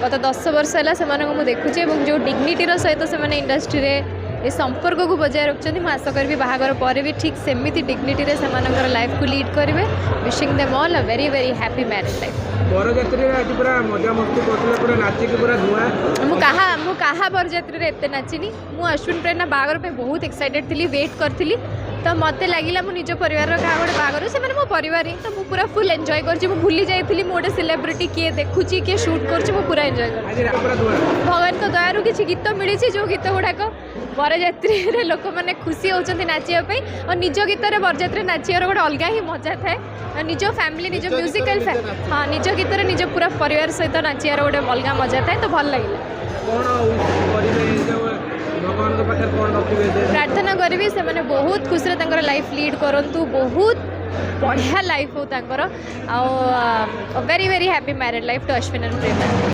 गत 10 वर्ष है देखुचे जो डिग्निटीर सहित से इंडस्ट्री ये संपर्क को बजाय रखते मुझे आशा करी बाहागर पर भी ठीक सेमती डिग्निटी से लाइफ को लीड करेंगे wishing them all a very very happy married life कहा बरजात्री एत नाचिनी मु अश्विन प्रेरणा बाहागर पे बहुत एक्साइटेड थी वेट करी तो मत लगे मो निज परिवार क्या गोटे बाहागर से मो परिवार ही तो मुझे पूरा फुल एंजॉय कर भूली जाइए गोटे सेलिब्रिटी किए देखुची किए शूट कर पूरा एंजॉय कर भगवान को दयारू किसी गीत मिली जो गीत गुड़ाक बरजात्री लोक मैंने खुशी होती नाचापी और निज गीत बरजात्री नाचार गोटे अलग ही मजा थाए निज फैमिली निज म्यूजिकल हाँ निज गीत निज पूरा परिवार सहित नाचार गोटे अलग मजा थाए तो भल लगे प्रार्थना करी से मैंने बहुत खुशी लाइफ लीड करूँ बहुत बढ़िया लाइफ हो very very happy married life to Ashwin and Prerna.